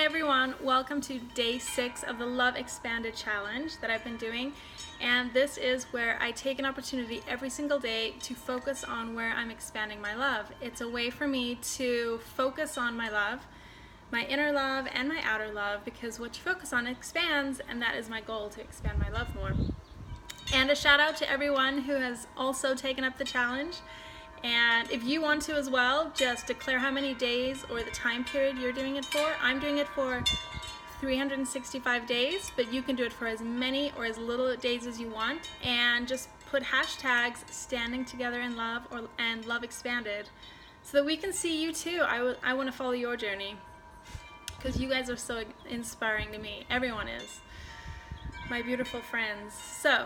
everyone, welcome to day 6 of the Love Expanded challenge that I've been doing, and this is where I take an opportunity every single day to focus on where I'm expanding my love. It's a way for me to focus on my love, my inner love and my outer love, because what you focus on expands, and that is my goal, to expand my love more. And a shout out to everyone who has also taken up the challenge. And if you want to as well, just declare how many days or the time period you're doing it for. I'm doing it for 365 days, but you can do it for as many or as little days as you want. And just put hashtags standing together in love and love expanded so that we can see you too. I want to follow your journey because you guys are so inspiring to me. Everyone is. My beautiful friends. So,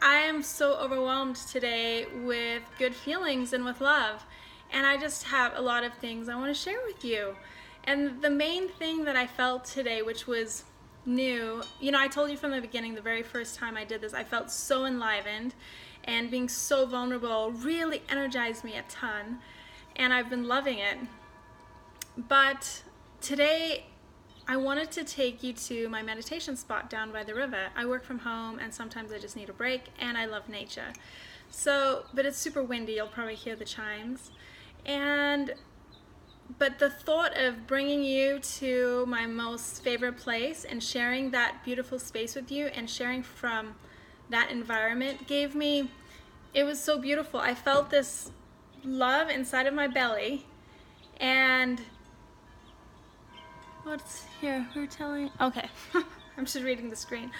I am so overwhelmed today with good feelings and with love, and I just have a lot of things I want to share with you. And the main thing that I felt today, which was new, I told you from the beginning, the very first time I did this, I felt so enlivened, and being so vulnerable really energized me a ton, and I've been loving it. But today I wanted to take you to my meditation spot down by the river. I work from home and sometimes I just need a break, and I love nature. But it's super windy, you'll probably hear the chimes. But the thought of bringing you to my most favorite place and sharing that beautiful space with you and sharing from that environment it was so beautiful. I felt this love inside of my belly, and what's here? Okay, I'm just reading the screen.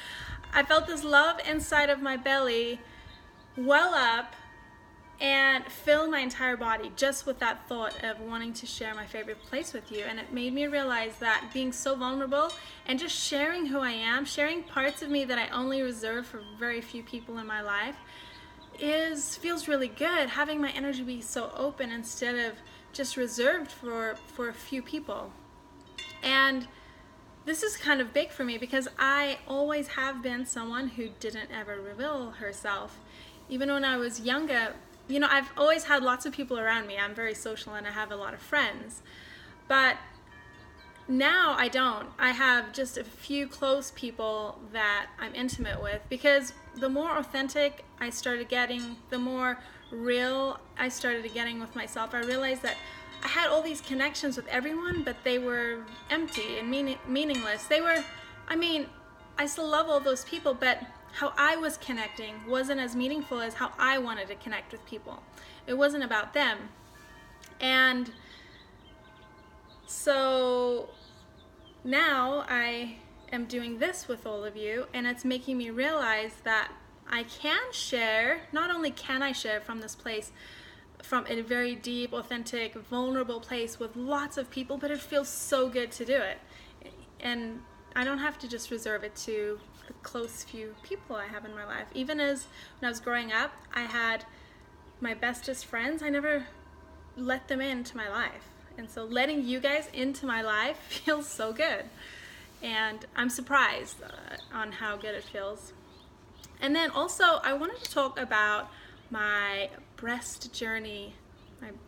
I felt this love inside of my belly well up and fill my entire body just with that thought of wanting to share my favorite place with you. And it made me realize that being so vulnerable and just sharing who I am, sharing parts of me that I only reserve for very few people in my life, feels really good. Having my energy be so open instead of just reserved for a few people. And this is kind of big for me because I always have been someone who didn't ever reveal herself. Even when I was younger, I've always had lots of people around me. I'm very social and I have a lot of friends. But now I don't. I have just a few close people that I'm intimate with, because the more authentic I started getting, the more real I started getting with myself, I realized that I had all these connections with everyone, but they were empty and meaningless. I still love all those people, but how I was connecting wasn't as meaningful as how I wanted to connect with people. It wasn't about them. And so now I am doing this with all of you, and it's making me realize that I can share. Not only can I share from this place, from a very deep, authentic, vulnerable place with lots of people, but it feels so good to do it. And I don't have to just reserve it to the close few people I have in my life. Even when I was growing up, I had my bestest friends. I never let them into my life. And so letting you guys into my life feels so good. And I'm surprised on how good it feels. And then also, I wanted to talk about my breast journey,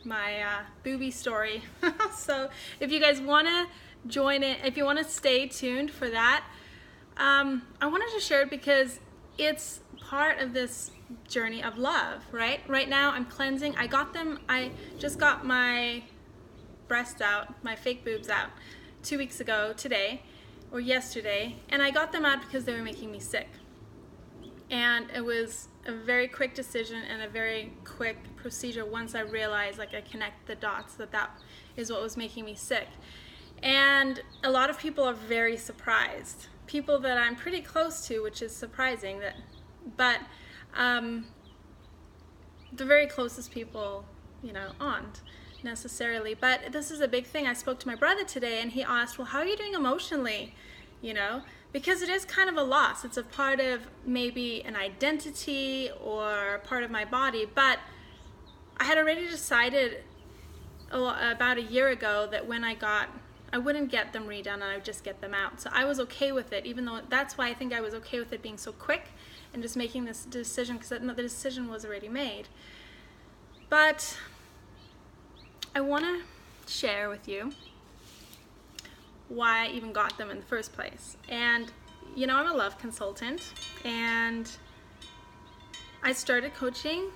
my booby story. So if you guys want to join it, if you want to stay tuned for that, I wanted to share it because it's part of this journey of love, right? Right now I'm cleansing. I just got my breasts out, my fake boobs out 2 weeks ago today, or yesterday, and I got them out because they were making me sick. And it was a very quick decision and a very quick procedure once I realized, I connect the dots, that is what was making me sick. And a lot of people are very surprised. People that I'm pretty close to, which is surprising. But the very closest people, aren't necessarily. But this is a big thing. I spoke to my brother today, and he asked, well, how are you doing emotionally? Because it is kind of a loss. It's a part of maybe an identity or part of my body, but I had already decided about a year ago that when I wouldn't get them redone, and I would just get them out. So I was okay with it, even though that's why I think I was okay with it being so quick and just making this decision, because the decision was already made. But I want to share with you why I even got them in the first place. And you know, I'm a love consultant, and I started coaching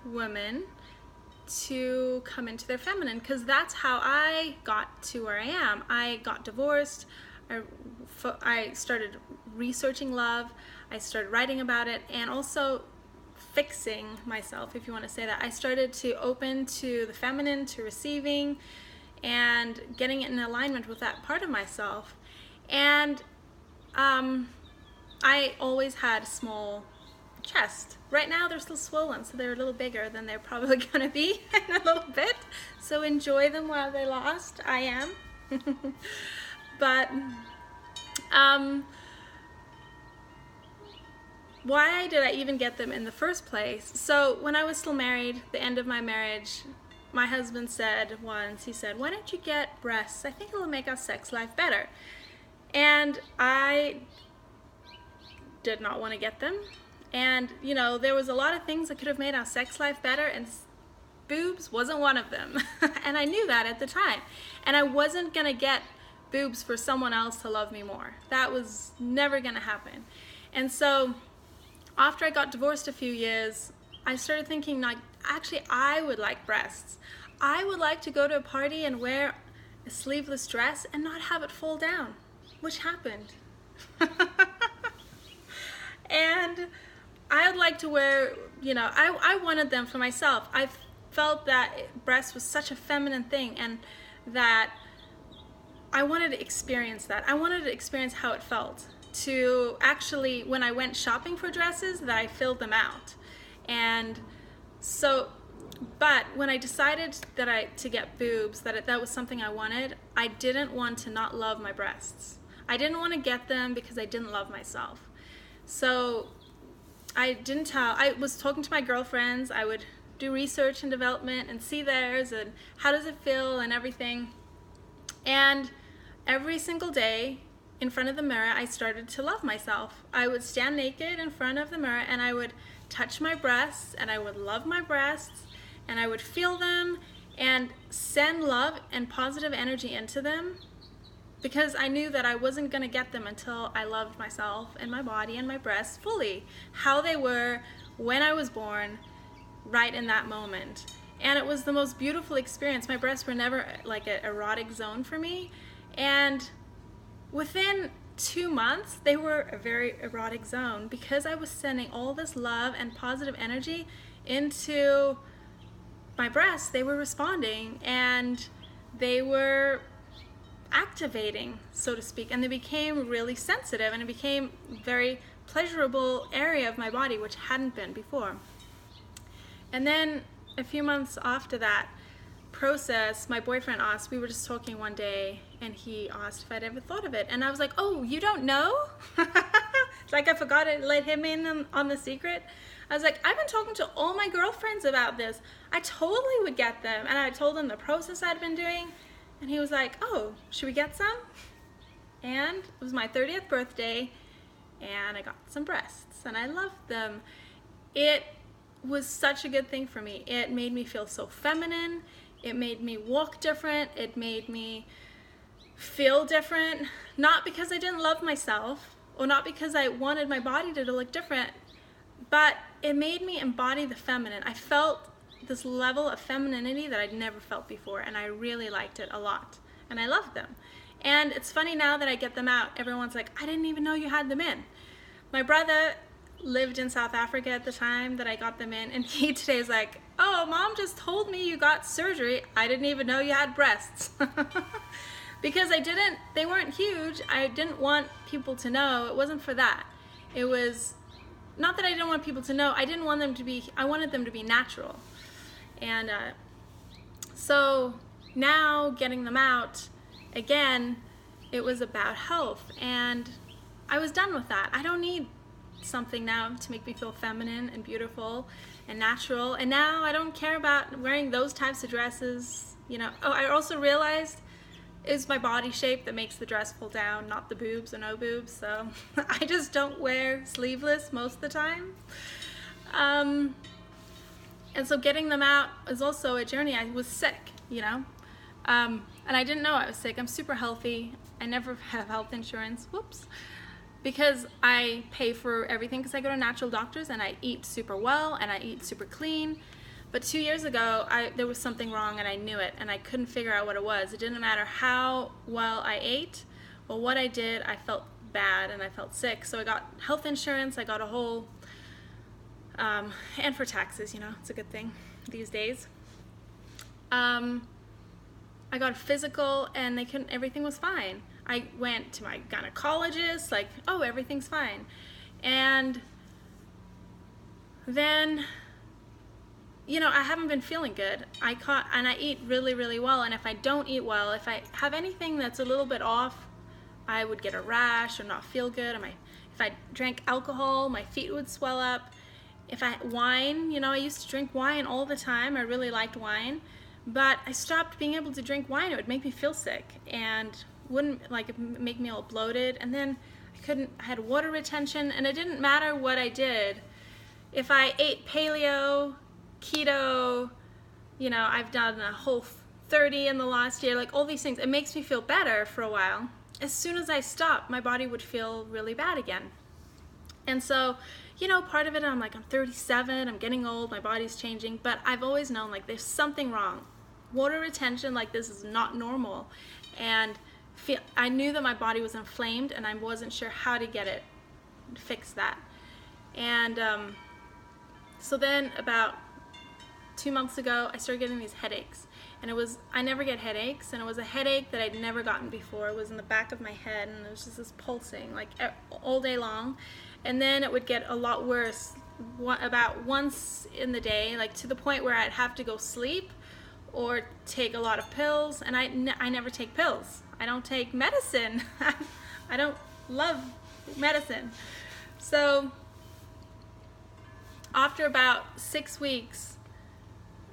women to come into their feminine, because that's how I got to where I am. I got divorced. I started researching love. I started writing about it, and also fixing myself, if you want to say that. I started to open to the feminine, to receiving, and getting it in alignment with that part of myself. And I always had a small chest. Right now they're still swollen, so they're a little bigger than they're probably gonna be in a little bit. So enjoy them while they last. I am. But why did I even get them in the first place? So when I was still married, the end of my marriage, my husband said once, he said, "Why don't you get breasts? I think it'll make our sex life better." And I did not want to get them. And you know, there was a lot of things that could have made our sex life better, and boobs wasn't one of them. And I knew that at the time. And I wasn't gonna get boobs for someone else to love me more. That was never gonna happen. And so after I got divorced a few years, I started thinking, like, actually I would like breasts. I would like to go to a party and wear a sleeveless dress and not have it fall down, which happened. And I would like to wear, you know, I wanted them for myself. I felt that breasts was such a feminine thing, and that I wanted to experience that. I wanted to experience how it felt to actually, when I went shopping for dresses, that I filled them out. And so, but when I decided that to get boobs, that was something I wanted, I didn't want to not love my breasts. I didn't want to get them because I didn't love myself. So I was talking to my girlfriends. I would do research and development and see theirs and how does it feel and everything. And every single day in front of the mirror, I started to love myself. I would stand naked in front of the mirror and I would touch my breasts and I would love my breasts and I would feel them and send love and positive energy into them, because I knew that I wasn't going to get them until I loved myself and my body and my breasts fully, how they were when I was born, right in that moment. And it was the most beautiful experience. My breasts were never like an erotic zone for me, and within 2 months they were a very erotic zone, because I was sending all this love and positive energy into my breasts. They were responding and they were activating, so to speak, and they became really sensitive, and it became a very pleasurable area of my body, which hadn't been before. And then a few months after that process, my boyfriend asked, we were just talking one day, and he asked if I'd ever thought of it, and I was like, "Oh, you don't know?" It's like I forgot to let him in on the secret. I was like, "I've been talking to all my girlfriends about this. I totally would get them." And I told them the process I'd been doing. And he was like, "Oh, should we get some?" And it was my 30th birthday, and I got some breasts, and I loved them. It was such a good thing for me. It made me feel so feminine. It made me walk different. It made me feel different. Not because I didn't love myself, or not because I wanted my body to look different, but it made me embody the feminine. I felt this level of femininity that I'd never felt before, and I really liked it a lot, and I loved them. And it's funny now that I get them out, everyone's like, "I didn't even know you had them in." My brother lived in South Africa at the time that I got them in, and he today is like, "Oh, Mom just told me you got surgery. I didn't even know you had breasts." Because they weren't huge. I didn't want people to know. It wasn't for that. It was not that I didn't want people to know. I wanted them to be natural. And so now getting them out, again, it was about health, and I was done with that. I don't need something now to make me feel feminine and beautiful and natural, and now I don't care about wearing those types of dresses, you know. Oh, I also realized it's my body shape that makes the dress pull down, not the boobs or no boobs, so I just don't wear sleeveless most of the time. And so getting them out is also a journey. I was sick, you know. And I didn't know I was sick. I'm super healthy. I never have health insurance. Whoops. Because I pay for everything because I go to natural doctors and I eat super well and I eat super clean. But 2 years ago, there was something wrong and I knew it and I couldn't figure out what it was. It didn't matter how well I ate or what I did, I felt bad and I felt sick. So I got health insurance, I got a whole, and for taxes, you know, it's a good thing these days. I got a physical and everything was fine. I went to my gynecologist, like, oh, everything's fine. And then, you know, I haven't been feeling good. And I eat really, really well. And if I don't eat well, if I have anything that's a little bit off, I would get a rash or not feel good. If I drank alcohol, my feet would swell up. Wine, you know, I used to drink wine all the time. I really liked wine. But I stopped being able to drink wine. It would make me feel sick and wouldn't like make me all bloated. And then I had water retention, and it didn't matter what I did. If I ate paleo, keto, you know, I've done a whole 30 in the last year, like all these things, it makes me feel better for a while. As soon as I stopped, my body would feel really bad again. And so, you know, part of it, I'm like, I'm 37, I'm getting old, my body's changing, but I've always known like there's something wrong. Water retention like this is not normal. And I knew that my body was inflamed and I wasn't sure how to fix that. And so then about 2 months ago, I started getting these headaches. And I never get headaches, and it was a headache that I'd never gotten before. It was in the back of my head, and it was just this pulsing, like all day long. And then it would get a lot worse about once in the day, like to the point where I'd have to go sleep or take a lot of pills. And I never take pills. I don't take medicine. I don't love medicine. So after about 6 weeks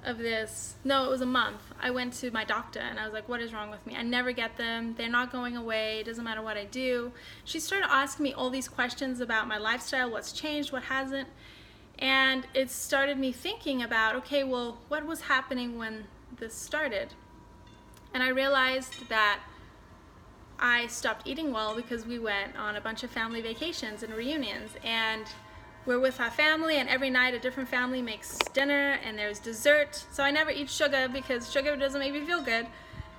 of this, no, it was a month, I went to my doctor and I was like, what is wrong with me? I never get them. They're not going away. It doesn't matter what I do. She started asking me all these questions about my lifestyle, what's changed, what hasn't. And it started me thinking about, okay, well, what was happening when this started? And I realized that I stopped eating well because we went on a bunch of family vacations and reunions, and we're with our family, and every night a different family makes dinner and there's dessert. So I never eat sugar because sugar doesn't make me feel good.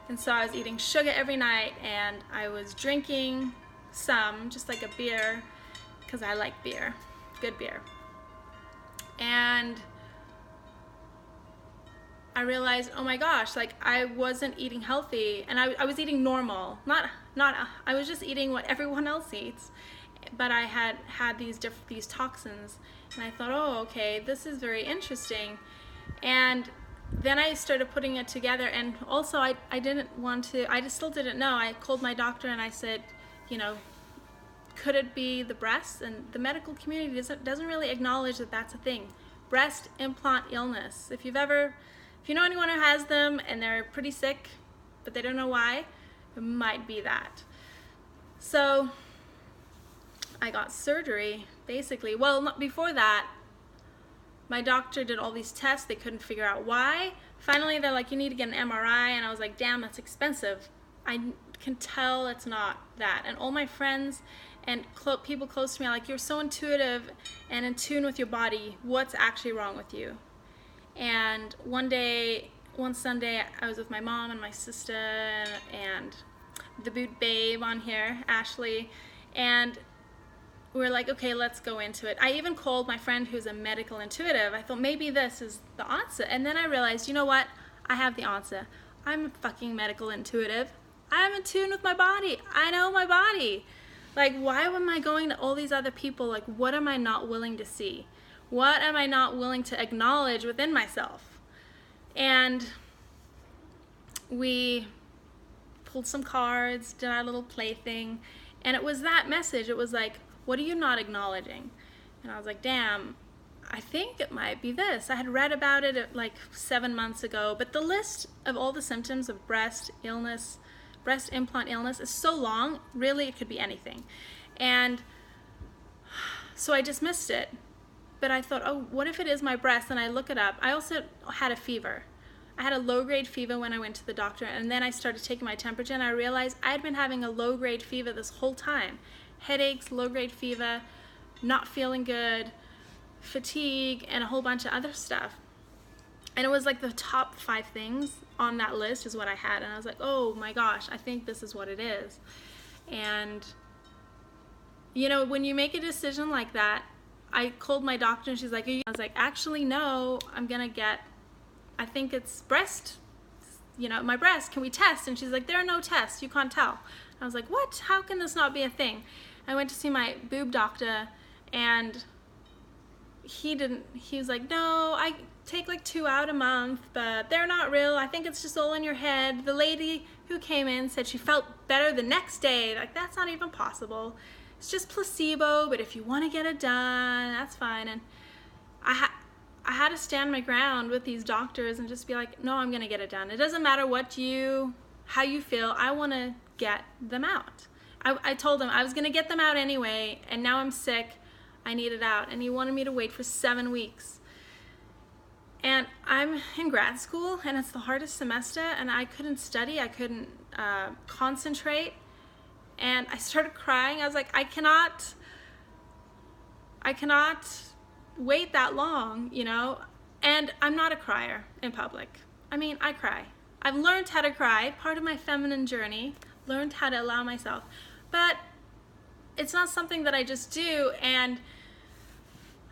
And so I was eating sugar every night, and I was drinking some, just like a beer, because I like beer, good beer. And I realized, oh my gosh, like I wasn't eating healthy, and I was eating normal. I was just eating what everyone else eats. But I had these toxins, and I thought, oh, okay, this is very interesting. And then I started putting it together, and also I still didn't know. I called my doctor and I said, you know, could it be the breast? And the medical community doesn't really acknowledge that that's a thing. Breast implant illness. If you know anyone who has them and they're pretty sick, but they don't know why, it might be that. So I got surgery, basically. Well, not before that. My doctor did all these tests. They couldn't figure out why. Finally, they're like, you need to get an MRI. And I was like, damn, that's expensive. I can tell it's not that. And all my friends and people close to me are like, you're so intuitive and in tune with your body. What's actually wrong with you? And one Sunday, I was with my mom and my sister and the boot babe on here, Ashley. And we're like, okay, let's go into it. I even called my friend who's a medical intuitive. I thought maybe this is the answer. And then I realized, you know what? I have the answer. I'm a fucking medical intuitive. I'm in tune with my body. I know my body. Like, why am I going to all these other people? Like, what am I not willing to see? What am I not willing to acknowledge within myself? And we pulled some cards, did our little play thing. And it was that message. It was like, what are you not acknowledging? And I was like, damn, I think it might be this. I had read about it like 7 months ago, but the list of all the symptoms of breast implant illness is so long, really it could be anything. And so I dismissed it. But I thought, oh, what if it is my breast? And I look it up. I also had a fever. I had a low-grade fever when I went to the doctor, and then I started taking my temperature, and I realized I had been having a low-grade fever this whole time. Headaches, low-grade fever, not feeling good, fatigue, and a whole bunch of other stuff. And it was like the top 5 things on that list is what I had, and I was like, oh my gosh, I think this is what it is. And you know, when you make a decision like that, I called my doctor and she's like, I was like, actually no, I think it's breast, you know, my breast, can we test? And she's like, there are no tests, you can't tell. I was like, what? How can this not be a thing? I went to see my boob doctor, and he was like, no, I take like 2 out a month, but they're not real. I think it's just all in your head. The lady who came in said she felt better the next day. Like, that's not even possible. It's just placebo, but if you want to get it done, that's fine. And I had to stand my ground with these doctors and just be like, no, I'm going to get it done. It doesn't matter how you feel. I want to get them out. I told him I was going to get them out anyway, and now I'm sick. I need it out. And he wanted me to wait for 7 weeks. And I'm in grad school, and it's the hardest semester, and I couldn't study. I couldn't concentrate. And I started crying. I was like, I cannot wait that long, you know? And I'm not a crier in public. I mean, I cry. I've learned how to cry, part of my feminine journey, learned how to allow myself. But it's not something that I just do. And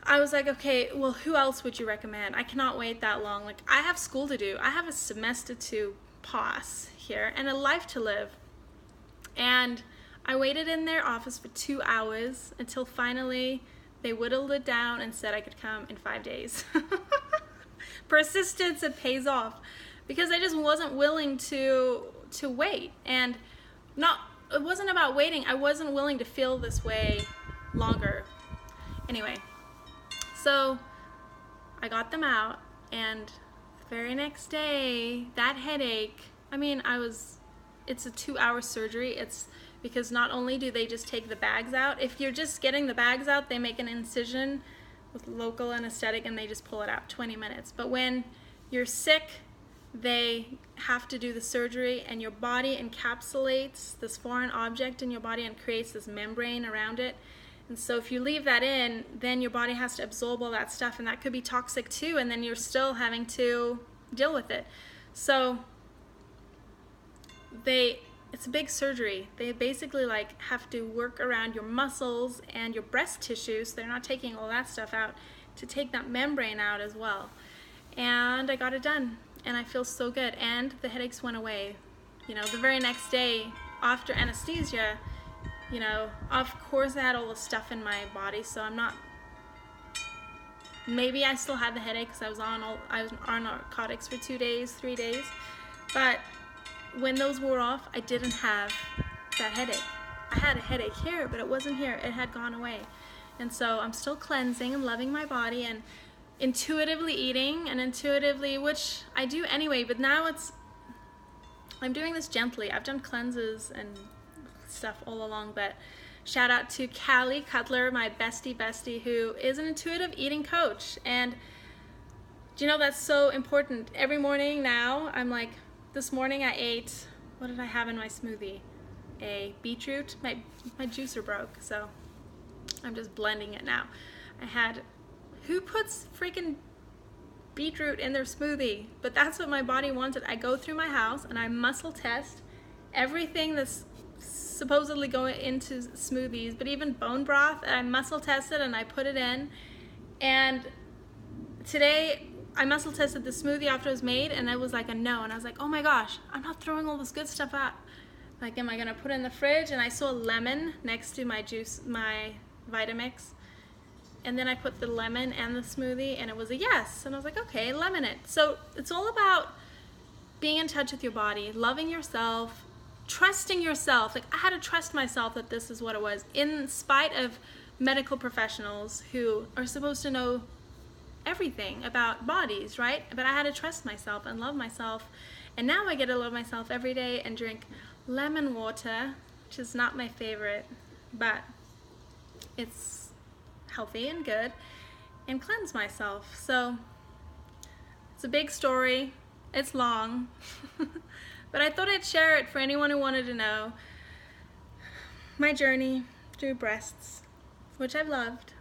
I was like, okay, well, who else would you recommend? I cannot wait that long. Like, I have school to do. I have a semester to pass here and a life to live. And I waited in their office for 2 hours until finally they whittled it down and said I could come in 5 days. Persistence, it pays off, because I just wasn't willing to wait. And it wasn't about waiting. I wasn't willing to feel this way longer. Anyway, so I got them out, and the very next day, that headache, I mean, it's a 2-hour surgery. It's because not only do they just take the bags out, if you're just getting the bags out, they make an incision with local anesthetic and they just pull it out, 20 minutes. But when you're sick, they have to do the surgery, and your body encapsulates this foreign object in your body and creates this membrane around it. And so if you leave that in, then your body has to absorb all that stuff, and that could be toxic too, and then you're still having to deal with it. So it's a big surgery. They basically like have to work around your muscles and your breast tissue, so they're not taking all that stuff out, to take that membrane out as well. And I got it done, and I feel so good, and the headaches went away. You know, the very next day after anesthesia, you know, of course I had all the stuff in my body, so maybe I still had the headache because I was on narcotics for 2 days, 3 days, but when those wore off, I didn't have that headache. I had a headache here, but it wasn't here. It had gone away. And so I'm still cleansing and loving my body and intuitively eating, and intuitively, which I do anyway, but now I'm doing this gently. I've done cleanses and stuff all along, but shout out to Callie Cutler, my bestie, who is an intuitive eating coach. And do you know, that's so important. Every morning now, I'm like, this morning I ate, what did I have in my smoothie? A beetroot. My juicer broke, so I'm just blending it now. Who puts freaking beetroot in their smoothie? But that's what my body wanted. I go through my house and I muscle test everything that's supposedly going into smoothies, but even bone broth, I muscle tested and I put it in. And today I muscle tested the smoothie after it was made, and it was like a no. And I was like, oh my gosh, I'm not throwing all this good stuff out. Like, am I gonna put it in the fridge? And I saw a lemon next to my juice, my Vitamix. And then I put the lemon and the smoothie, and it was a yes. And I was like, okay, lemon it. So it's all about being in touch with your body, loving yourself, trusting yourself. Like, I had to trust myself that this is what it was, in spite of medical professionals who are supposed to know everything about bodies, right? But I had to trust myself and love myself. And now I get to love myself every day and drink lemon water, which is not my favorite, but it's healthy and good, and cleanse myself. So it's a big story. It's long. But I thought I'd share it for anyone who wanted to know my journey through breasts, which I've loved.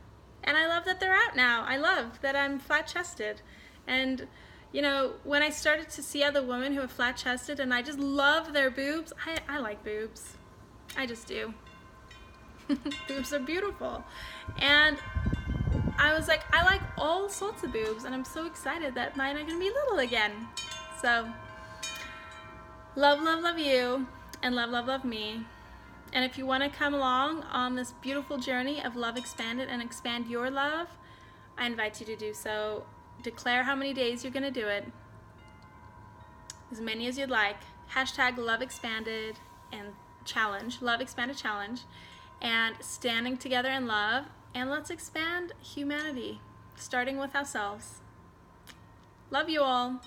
And I love that they're out now. I love that I'm flat-chested. And you know, when I started to see other women who are flat-chested and I just love their boobs, I like boobs. I just do. Boobs are beautiful. And I was like, I like all sorts of boobs, and I'm so excited that mine are gonna be little again. So, love, love, love you, and love, love, love me. And if you want to come along on this beautiful journey of Love Expanded and expand your love, I invite you to do so. Declare how many days you're going to do it. As many as you'd like. Hashtag Love Expanded and challenge, Love Expanded challenge, and standing together in love. And let's expand humanity, starting with ourselves. Love you all.